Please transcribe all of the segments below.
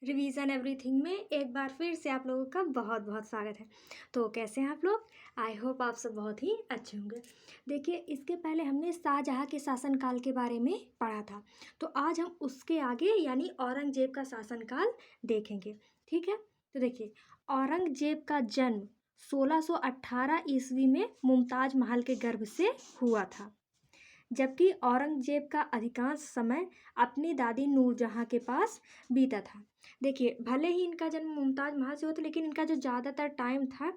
Revision everything में एक बार फिर से आप लोगों का बहुत बहुत स्वागत है। तो कैसे हैं आप लोग? आई होप आप सब बहुत ही अच्छे होंगे। देखिए, इसके पहले हमने शाहजहाँ के शासनकाल के बारे में पढ़ा था। तो आज हम उसके आगे यानी औरंगजेब का शासनकाल देखेंगे। ठीक है, तो देखिए, औरंगजेब का जन्म 1618 ईस्वी में मुमताज महल के गर्भ से हुआ था, जबकि औरंगजेब का अधिकांश समय अपनी दादी नूरजहाँ के पास बीता था। देखिए, भले ही इनका जन्म मुमताज महल से हुआ था, लेकिन इनका जो ज़्यादातर टाइम था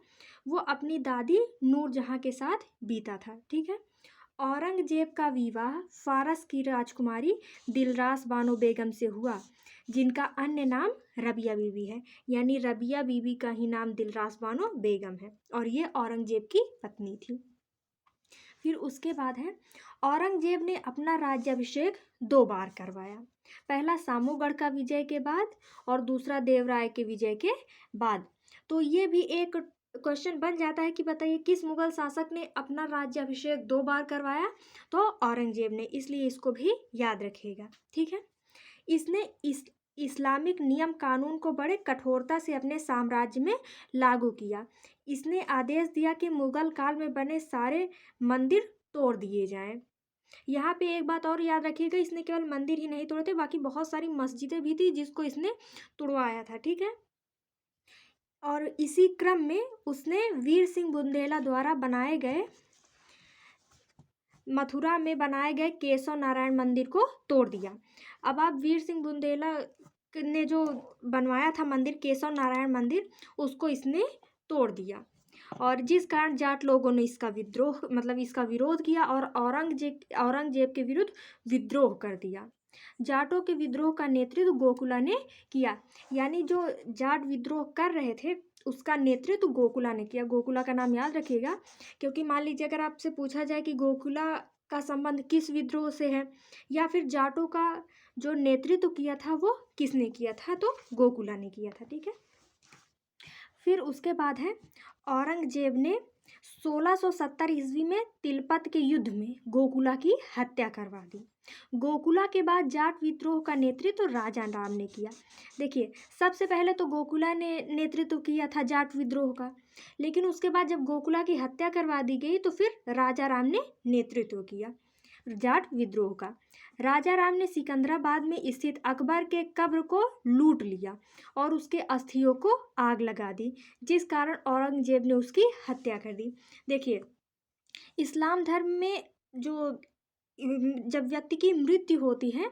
वो अपनी दादी नूरजहाँ के साथ बीता था। ठीक है, औरंगजेब का विवाह फारस की राजकुमारी दिलरास बानो बेगम से हुआ, जिनका अन्य नाम रबिया बीबी है। यानी रबिया बीबी का ही नाम दिलरास बानो बेगम है और ये औरंगजेब की पत्नी थी। फिर उसके बाद है, औरंगजेब ने अपना राज्याभिषेक 2 बार करवाया। पहला सामूगढ़ का विजय के बाद और दूसरा देवराय के विजय के बाद। तो ये भी एक क्वेश्चन बन जाता है कि बताइए किस मुगल शासक ने अपना राज्याभिषेक 2 बार करवाया? तो औरंगजेब ने, इसलिए इसको भी याद रखिएगा। ठीक है, इसने इस्लामिक नियम कानून को बड़े कठोरता से अपने साम्राज्य में लागू किया। इसने आदेश दिया कि मुगल काल में बने सारे मंदिर तोड़ दिए जाएं। यहाँ पे एक बात और याद रखिएगा, इसने केवल मंदिर ही नहीं तोड़े थे, बाकी बहुत सारी मस्जिदें भी थी जिसको इसने तुड़वाया था। ठीक है, और इसी क्रम में उसने वीर सिंह बुंदेला द्वारा मथुरा में बनाए गए केशव नारायण मंदिर को तोड़ दिया। अब आप वीर सिंह बुंदेला ने जो बनवाया था मंदिर, केशव नारायण मंदिर, उसको इसने तोड़ दिया और जिस कारण जाट लोगों ने इसका विरोध किया और औरंगजेब के विरुद्ध विद्रोह कर दिया। जाटों के विद्रोह का नेतृत्व गोकुला ने किया। यानी जो जाट विद्रोह कर रहे थे उसका नेतृत्व गोकुला ने किया। गोकुला का नाम याद रखिएगा, क्योंकि मान लीजिए अगर आपसे पूछा जाए कि गोकुला का संबंध किस विद्रोह से है या फिर जाटों का जो नेतृत्व किया था वो किसने किया था, तो गोकुला ने किया था। ठीक है, फिर उसके बाद है, औरंगजेब ने 1670 ईस्वी में तिलपत के युद्ध में गोकुला की हत्या करवा दी। गोकुला के बाद जाट विद्रोह का नेतृत्व राजा राम ने किया। देखिए, सबसे पहले तो गोकुला ने नेतृत्व किया था जाट विद्रोह का, लेकिन उसके बाद जब गोकुला की हत्या करवा दी गई तो फिर राजा राम ने नेतृत्व किया जाट विद्रोह का। राजा राम ने सिकंदराबाद में स्थित अकबर के कब्र को लूट लिया और उसके अस्थियों को आग लगा दी, जिस कारण औरंगजेब ने उसकी हत्या कर दी। देखिए, इस्लाम धर्म में जब व्यक्ति की मृत्यु होती है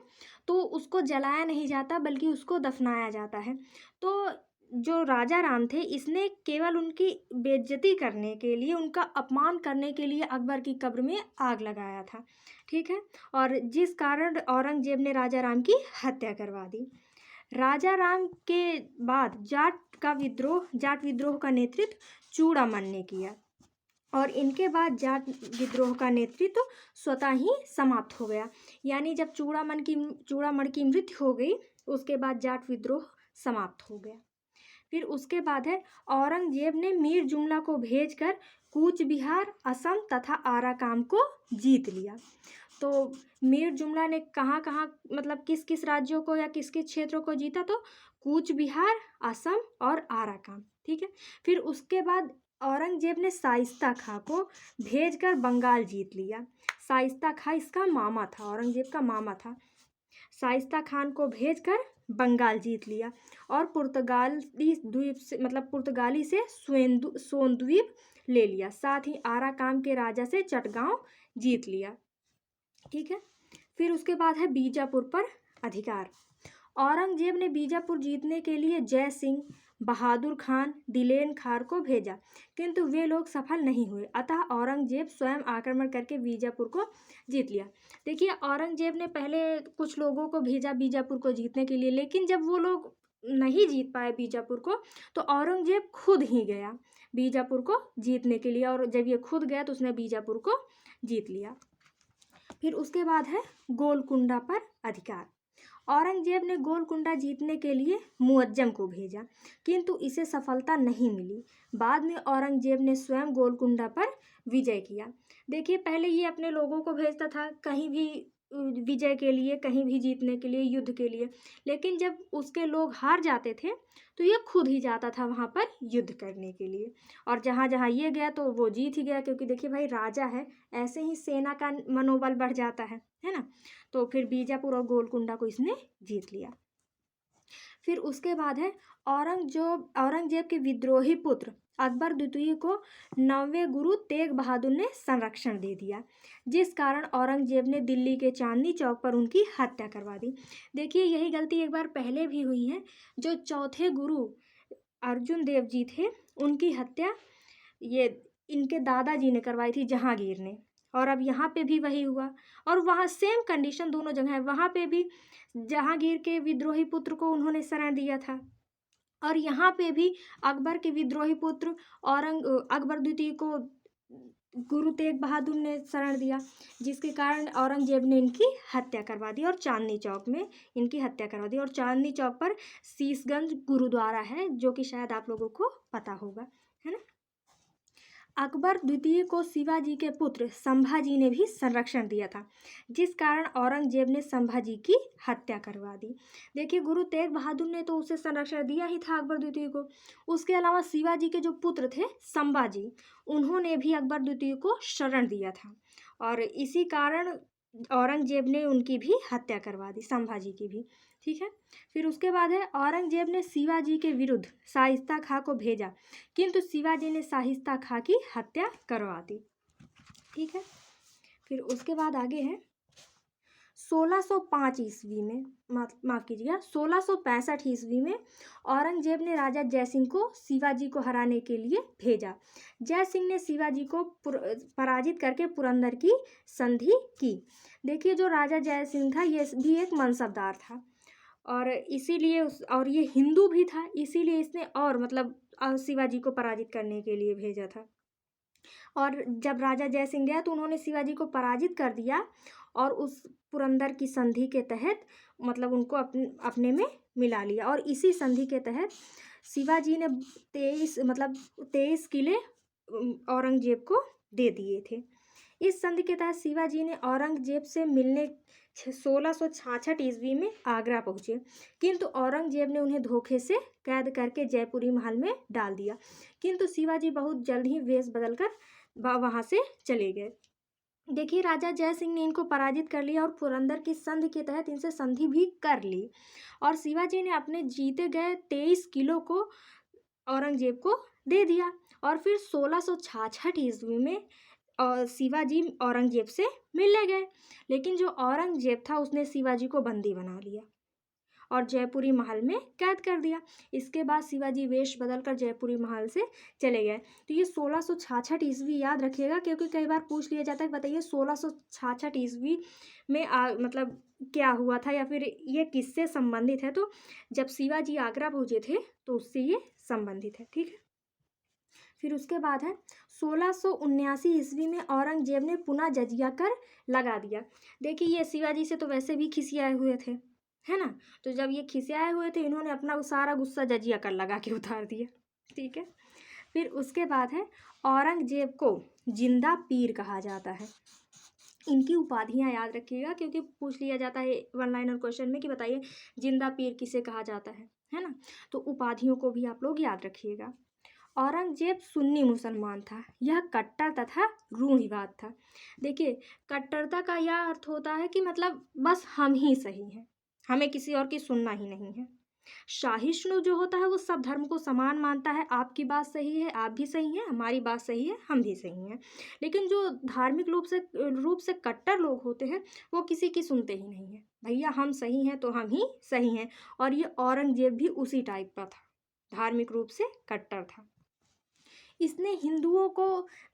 तो उसको जलाया नहीं जाता बल्कि उसको दफनाया जाता है। तो जो राजा राम थे, इसने केवल उनकी बेइज्जती करने के लिए, उनका अपमान करने के लिए अकबर की कब्र में आग लगाया था। ठीक है, और जिस कारण औरंगजेब ने राजा राम की हत्या करवा दी। राजा राम के बाद जाट विद्रोह का नेतृत्व चूड़ामन ने किया और इनके बाद जाट विद्रोह का नेतृत्व स्वतः ही समाप्त हो गया। यानी जब चूड़ामन की मृत्यु हो गई उसके बाद जाट विद्रोह समाप्त हो गया। फिर उसके बाद है, औरंगजेब ने मीर जुमला को भेजकर कूच बिहार, असम तथा आराकाम को जीत लिया। तो मीर जुमला ने कहाँ कहाँ किस किस राज्यों को या किस किस क्षेत्रों को जीता? तो कूच बिहार, असम और आराकाम। ठीक है, फिर उसके बाद औरंगजेब ने शाइस्ता खां को भेजकर बंगाल जीत लिया। शाइस्ता खां इसका मामा था, औरंगजेब का मामा था। शाइस्ता खान को भेजकर बंगाल जीत लिया और पुर्तगाली से सोनद्वीप ले लिया। साथ ही आराकाम के राजा से चटगांव जीत लिया। ठीक है, फिर उसके बाद है बीजापुर पर अधिकार। औरंगजेब ने बीजापुर जीतने के लिए जय सिंह, बहादुर खान, दिलेन खार को भेजा, किंतु वे लोग सफल नहीं हुए। अतः औरंगजेब स्वयं आक्रमण करके बीजापुर को जीत लिया। देखिए, औरंगजेब ने पहले कुछ लोगों को भेजा बीजापुर को जीतने के लिए, लेकिन जब वो लोग नहीं जीत पाए बीजापुर को तो औरंगजेब खुद ही गया बीजापुर को जीतने के लिए, और जब ये खुद गया तो उसने बीजापुर को जीत लिया। फिर उसके बाद है गोलकुंडा पर अधिकार। औरंगजेब ने गोलकुंडा जीतने के लिए मुअज्जम को भेजा, किंतु इसे सफलता नहीं मिली। बाद में औरंगजेब ने स्वयं गोलकुंडा पर विजय किया। देखिए, पहले ये अपने लोगों को भेजता था, कहीं भी विजय के लिए, कहीं भी जीतने के लिए, युद्ध के लिए। लेकिन जब उसके लोग हार जाते थे तो ये खुद ही जाता था वहाँ पर युद्ध करने के लिए, और जहाँ जहाँ ये गया तो वो जीत ही गया, क्योंकि देखिए भाई राजा है, ऐसे ही सेना का मनोबल बढ़ जाता है ना। तो फिर बीजापुर और गोलकुंडा को इसने जीत लिया। फिर उसके बाद है औरंगजेब के विद्रोही पुत्र अकबर द्वितीय को 9वें गुरु तेग बहादुर ने संरक्षण दे दिया, जिस कारण औरंगजेब ने दिल्ली के चांदनी चौक पर उनकी हत्या करवा दी। देखिए यही गलती एक बार पहले भी हुई है। जो चौथे गुरु अर्जुन देव जी थे, उनकी हत्या ये इनके दादाजी ने करवाई थी, जहांगीर ने। और अब यहाँ पे भी वही हुआ, और वहाँ सेम कंडीशन दोनों जगह है। वहाँ पे भी जहांगीर के विद्रोही पुत्र को उन्होंने शरण दिया था, और यहाँ पे भी अकबर के विद्रोही पुत्र अकबर द्वितीय को गुरु तेग बहादुर ने शरण दिया, जिसके कारण औरंगजेब ने इनकी हत्या करवा दी और चांदनी चौक में इनकी हत्या करवा दी। और चांदनी चौक पर शीशगंज गुरुद्वारा है, जो कि शायद आप लोगों को पता होगा, है ना। अकबर द्वितीय को शिवाजी के पुत्र संभाजी ने भी संरक्षण दिया था, जिस कारण औरंगजेब ने संभाजी की हत्या करवा दी। देखिए गुरु तेग बहादुर ने तो उसे संरक्षण दिया ही था अकबर द्वितीय को, उसके अलावा शिवाजी के जो पुत्र थे संभाजी, उन्होंने भी अकबर द्वितीय को शरण दिया था, और इसी कारण औरंगजेब ने उनकी भी हत्या करवा दी, संभाजी की भी। ठीक है। फिर उसके बाद है औरंगजेब ने शिवाजी के विरुद्ध शाइस्ता खां को भेजा, किंतु शिवाजी ने शाइस्ता खां की हत्या करवा दी। ठीक है। फिर उसके बाद आगे है 1605 ईस्वी में, माफ़ कीजिएगा 1665 ईस्वी में औरंगजेब ने राजा जयसिंह को शिवाजी को हराने के लिए भेजा। जयसिंह ने शिवाजी को पराजित करके पुरंदर की संधि की। देखिए जो राजा जयसिंह था ये भी एक मनसबदार था, और इसीलिए और ये हिंदू भी था, इसीलिए इसने और मतलब शिवाजी को पराजित करने के लिए भेजा था। और जब राजा जयसिंह गया तो उन्होंने शिवाजी को पराजित कर दिया, और उस पुरंदर की संधि के तहत मतलब उनको अपने में मिला लिया। और इसी संधि के तहत शिवाजी ने 23 किले औरंगजेब को दे दिए थे। इस संधि के तहत शिवाजी ने औरंगजेब से मिलने 1666 ईस्वी में आगरा पहुँचे, किंतु औरंगजेब ने उन्हें धोखे से कैद करके जयपुरी महल में डाल दिया। किंतु शिवाजी बहुत जल्द ही वेश बदलकर वहाँ से चले गए। देखिए राजा जयसिंह ने इनको पराजित कर लिया और पुरंदर की संधि के तहत इनसे संधि भी कर ली, और शिवाजी ने अपने जीते गए 23 किलो को औरंगजेब को दे दिया। और फिर 1666 ईस्वी में शिवाजी औरंगजेब से मिलने गए, लेकिन जो औरंगजेब था उसने शिवाजी को बंदी बना लिया और जयपुरी महल में कैद कर दिया। इसके बाद शिवाजी वेश बदलकर जयपुरी महल से चले गए। तो ये 1666 ईस्वी याद रखिएगा, क्योंकि कई बार पूछ लिया जाता है कि बताइए 1666 ईस्वी में मतलब क्या हुआ था, या फिर ये किससे संबंधित है। तो जब शिवाजी आगरा पहुँचे थे तो उससे ये संबंधित है। ठीक है। फिर उसके बाद है 1679 ईस्वी में औरंगजेब ने पुनः जजिया कर लगा दिया। देखिए ये शिवाजी से तो वैसे भी खिसियाए हुए थे, है ना। तो जब ये खिसियाए हुए थे, इन्होंने अपना सारा गुस्सा जजिया कर लगा के उतार दिया। ठीक है। फिर उसके बाद है औरंगजेब को जिंदा पीर कहा जाता है। इनकी उपाधियां याद रखिएगा, क्योंकि पूछ लिया जाता है वन लाइनर क्वेश्चन में कि बताइए जिंदा पीर किसे कहा जाता है ना। तो उपाधियों को भी आप लोग याद रखिएगा। औरंगजेब सुन्नी मुसलमान था, यह कट्टर तथा रूढ़िवाद था। देखिए कट्टरता का यह अर्थ होता है कि मतलब बस हम ही सही हैं, हमें किसी और की सुनना ही नहीं है। सहिष्णु जो होता है वो सब धर्म को समान मानता है, आपकी बात सही है आप भी सही हैं, हमारी बात सही है हम भी सही हैं। लेकिन जो धार्मिक रूप से कट्टर लोग होते हैं वो किसी की सुनते ही नहीं है, भैया हम सही हैं तो हम ही सही हैं। और ये औरंगजेब भी उसी टाइप का था, धार्मिक रूप से कट्टर था। इसने हिंदुओं को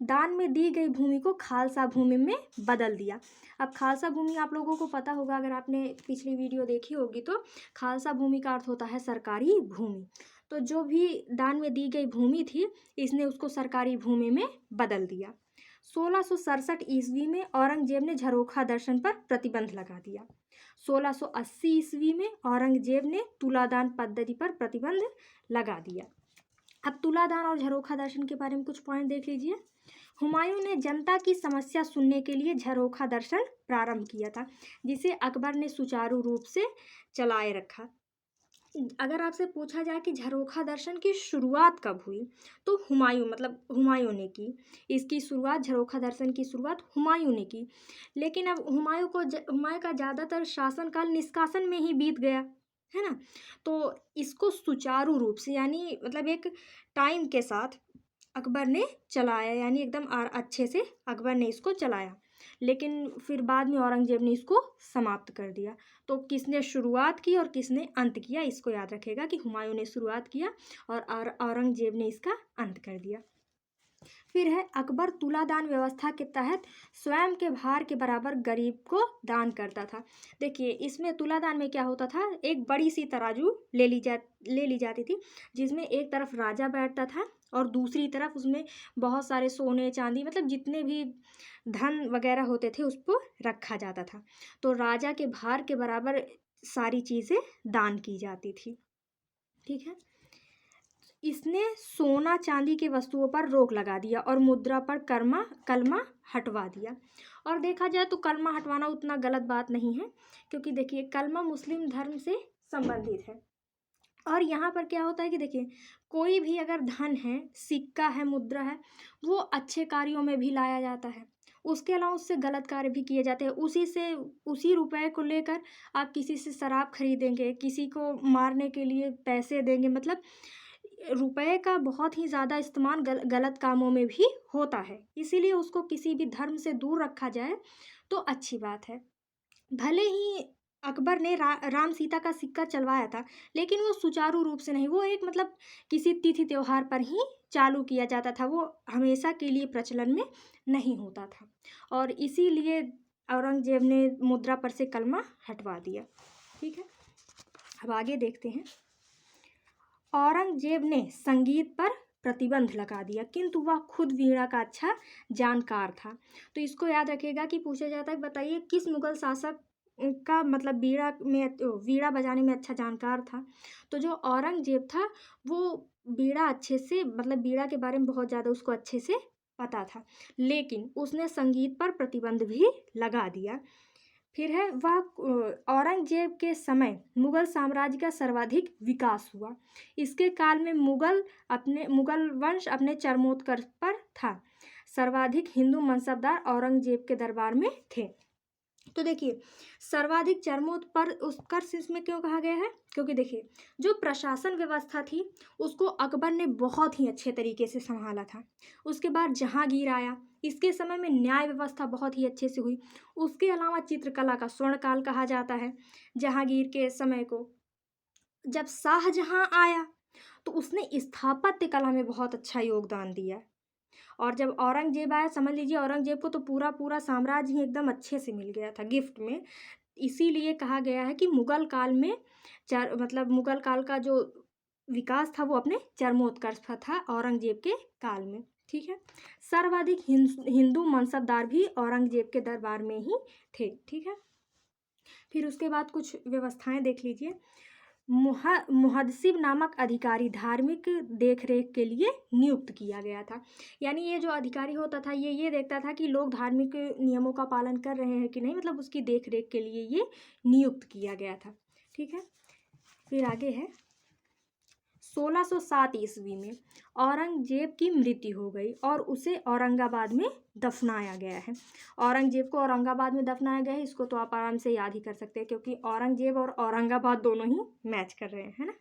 दान में दी गई भूमि को खालसा भूमि में बदल दिया। अब खालसा भूमि आप लोगों को पता होगा, अगर आपने पिछली वीडियो देखी होगी तो खालसा भूमि का अर्थ होता है सरकारी भूमि। तो जो भी दान में दी गई भूमि थी, इसने उसको सरकारी भूमि में बदल दिया। 1667 ईस्वी में औरंगजेब ने झरोखा दर्शन पर प्रतिबंध लगा दिया। 1680 ईस्वी में औरंगजेब ने तुलादान पद्धति पर प्रतिबंध लगा दिया। अब तुलादान और झरोखा दर्शन के बारे में कुछ पॉइंट देख लीजिए। हुमायूं ने जनता की समस्या सुनने के लिए झरोखा दर्शन प्रारंभ किया था, जिसे अकबर ने सुचारू रूप से चलाए रखा। अगर आपसे पूछा जाए कि झरोखा दर्शन की शुरुआत कब हुई, तो हुमायूं ने की। इसकी शुरुआत, झरोखा दर्शन की शुरुआत हुमायूं ने की। लेकिन अब हुमायूं का ज़्यादातर शासनकाल निष्कासन में ही बीत गया, है ना। तो इसको सुचारू रूप से, यानी मतलब एक टाइम के साथ अकबर ने चलाया, यानी एकदम अच्छे से अकबर ने इसको चलाया। लेकिन फिर बाद में औरंगजेब ने इसको समाप्त कर दिया। तो किसने शुरुआत की और किसने अंत किया, इसको याद रखेगा कि हुमायूं ने शुरुआत किया और औरंगजेब ने इसका अंत कर दिया। फिर है अकबर तुलादान व्यवस्था के तहत स्वयं के भार के बराबर गरीब को दान करता था। देखिए, इसमें तुलादान में क्या होता था, एक बड़ी सी तराजू ले ली जाती थी, जिसमें एक तरफ राजा बैठता था और दूसरी तरफ उसमें बहुत सारे सोने चांदी, मतलब जितने भी धन वगैरह होते थे उसको रखा जाता था। तो राजा के भार के बराबर सारी चीज़ें दान की जाती थी। ठीक है। इसने सोना चांदी के वस्तुओं पर रोक लगा दिया और मुद्रा पर कलमा हटवा दिया। और देखा जाए तो कलमा हटवाना उतना गलत बात नहीं है, क्योंकि देखिए कलमा मुस्लिम धर्म से संबंधित है। और यहाँ पर क्या होता है कि देखिए, कोई भी अगर धन है, सिक्का है, मुद्रा है, वो अच्छे कार्यों में भी लाया जाता है। उसके अलावा उससे गलत कार्य भी किए जाते हैं। उसी रुपए को लेकर आप किसी से शराब खरीदेंगे, किसी को मारने के लिए पैसे देंगे, मतलब रुपए का बहुत ही ज़्यादा इस्तेमाल गलत कामों में भी होता है। इसीलिए उसको किसी भी धर्म से दूर रखा जाए तो अच्छी बात है। भले ही अकबर ने राम सीता का सिक्का चलवाया था, लेकिन वो सुचारू रूप से नहीं, वो एक मतलब किसी तिथि त्योहार पर ही चालू किया जाता था, वो हमेशा के लिए प्रचलन में नहीं होता था। और इसीलिए औरंगजेब ने मुद्रा पर से कलमा हटवा दिया। ठीक है, अब आगे देखते हैं। औरंगजेब ने संगीत पर प्रतिबंध लगा दिया, किंतु वह खुद वीणा का अच्छा जानकार था। तो इसको याद रखिएगा कि पूछा जाता है, बताइए किस मुगल शासक का मतलब वीणा बजाने में अच्छा जानकार था। तो जो औरंगजेब था वो वीणा अच्छे से, मतलब वीणा के बारे में बहुत ज़्यादा उसको अच्छे से पता था, लेकिन उसने संगीत पर प्रतिबंध भी लगा दिया। फिर है वह औरंगजेब के समय मुगल साम्राज्य का सर्वाधिक विकास हुआ। इसके काल में मुगल वंश अपने चरमोत्कर्ष पर था। सर्वाधिक हिंदू मनसबदार औरंगजेब के दरबार में थे। तो देखिए, सर्वाधिक उत्कर्ष इसमें क्यों कहा गया है, क्योंकि देखिए जो प्रशासन व्यवस्था थी उसको अकबर ने बहुत ही अच्छे तरीके से संभाला था। उसके बाद जहांगीर आया, इसके समय में न्याय व्यवस्था बहुत ही अच्छे से हुई। उसके अलावा चित्रकला का स्वर्णकाल कहा जाता है जहांगीर के समय को। जब शाहजहां आया तो उसने स्थापत्य कला में बहुत अच्छा योगदान दिया। और जब औरंगजेब आया, समझ लीजिए औरंगजेब को तो पूरा साम्राज्य ही एकदम अच्छे से मिल गया था गिफ्ट में। इसीलिए कहा गया है कि मुगल काल में मुगल काल का जो विकास था वो अपने चरमोत्कर्ष पर था औरंगजेब के काल में। ठीक है, सर्वाधिक हिंदू मनसबदार भी औरंगजेब के दरबार में ही थे। ठीक है, फिर उसके बाद कुछ व्यवस्थाएं देख लीजिए। मुहद्दिसिब नामक अधिकारी धार्मिक देखरेख के लिए नियुक्त किया गया था। यानी ये जो अधिकारी होता था ये देखता था कि लोग धार्मिक नियमों का पालन कर रहे हैं कि नहीं, मतलब उसकी देखरेख के लिए ये नियुक्त किया गया था। ठीक है, फिर आगे है 1607 ईस्वी में औरंगजेब की मृत्यु हो गई और उसे औरंगाबाद में दफनाया गया है। औरंगजेब को औरंगाबाद में दफनाया गया है, इसको तो आप आराम से याद ही कर सकते हैं, क्योंकि औरंगजेब और औरंगाबाद दोनों ही मैच कर रहे हैं, है ना।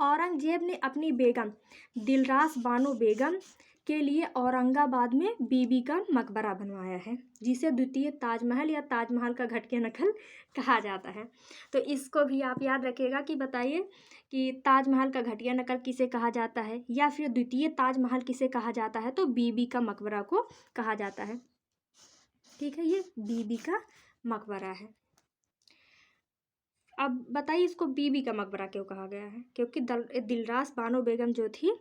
औरंगजेब ने अपनी बेगम दिलरास बानो बेगम के लिए औरंगाबाद में बीबी का मकबरा बनवाया है, जिसे द्वितीय ताजमहल या ताजमहल का घटिया नकल कहा जाता है। तो इसको भी आप याद रखिएगा कि बताइए कि ताजमहल का घटिया नकल किसे कहा जाता है या फिर द्वितीय ताजमहल किसे कहा जाता है, तो बीबी का मकबरा को कहा जाता है। ठीक है, ये बीबी का मकबरा है। अब बताइए इसको बीबी का मकबरा क्यों कहा गया है, क्योंकि दिलरास बानो बेगम जो थी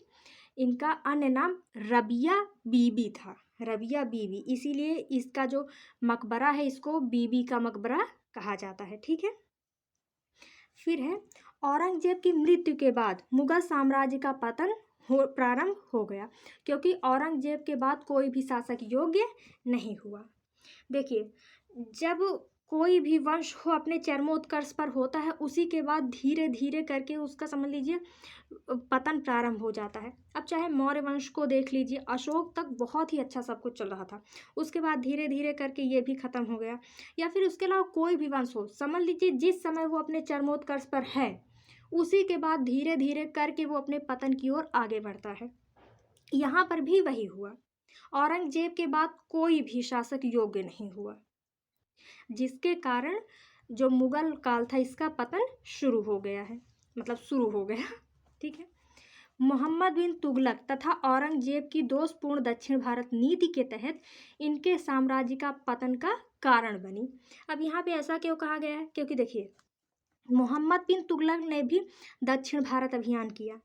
इनका अन्य नाम रबिया बीबी था, रबिया बीबी, इसीलिए इसका जो मकबरा है इसको बीबी का मकबरा कहा जाता है। ठीक है, फिर है औरंगजेब की मृत्यु के बाद मुगल साम्राज्य का पतन प्रारंभ हो गया, क्योंकि औरंगजेब के बाद कोई भी शासक योग्य नहीं हुआ। देखिए, जब कोई भी वंश हो अपने चरमोत्कर्ष पर होता है, उसी के बाद धीरे धीरे करके उसका समझ लीजिए पतन प्रारंभ हो जाता है। अब चाहे मौर्य वंश को देख लीजिए, अशोक तक बहुत ही अच्छा सब कुछ चल रहा था, उसके बाद धीरे धीरे करके ये भी खत्म हो गया। या फिर उसके अलावा कोई भी वंश हो, समझ लीजिए जिस समय वो अपने चरमोत्कर्ष पर है, उसी के बाद धीरे धीरे करके वो अपने पतन की ओर आगे बढ़ता है। यहाँ पर भी वही हुआ। औरंगजेब के बाद कोई भी शासक योग्य नहीं हुआ, जिसके कारण जो मुगल काल था इसका पतन शुरू हो गया है, मतलब शुरू हो गया। ठीक है। मोहम्मद बिन तुगलक तथा औरंगजेब की दोषपूर्ण दक्षिण भारत नीति के तहत इनके साम्राज्य का पतन का कारण बनी। अब यहाँ पे ऐसा क्यों कहा गया है? क्योंकि देखिए, मोहम्मद बिन तुगलक ने भी दक्षिण भारत अभियान किया,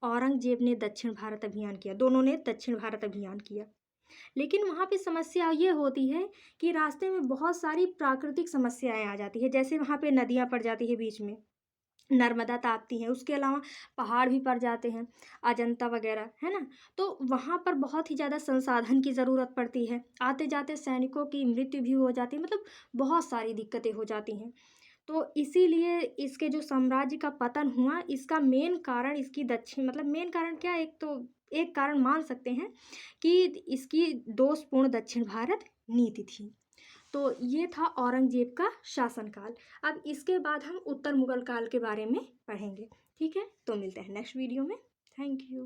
औरंगजेब ने दक्षिण भारत अभियान किया, दोनों ने दक्षिण भारत अभियान किया। लेकिन वहाँ पे समस्या ये होती है कि रास्ते में बहुत सारी प्राकृतिक समस्याएं आ जाती है, जैसे वहाँ पे नदियाँ पड़ जाती है बीच में, नर्मदा तापती हैं, उसके अलावा पहाड़ भी पड़ जाते हैं, अजंता वगैरह, है ना। तो वहाँ पर बहुत ही ज़्यादा संसाधन की ज़रूरत पड़ती है, आते जाते सैनिकों की मृत्यु भी हो जाती है, मतलब बहुत सारी दिक्कतें हो जाती हैं। तो इसीलिए इसके जो साम्राज्य का पतन हुआ, इसका मेन कारण इसकी दक्षिण, मतलब मेन कारण क्या, एक कारण मान सकते हैं कि इसकी दोषपूर्ण दक्षिण भारत नीति थी। तो ये था औरंगजेब का शासनकाल। अब इसके बाद हम उत्तर मुगल काल के बारे में पढ़ेंगे। ठीक है, तो मिलते हैं नेक्स्ट वीडियो में। Thank you.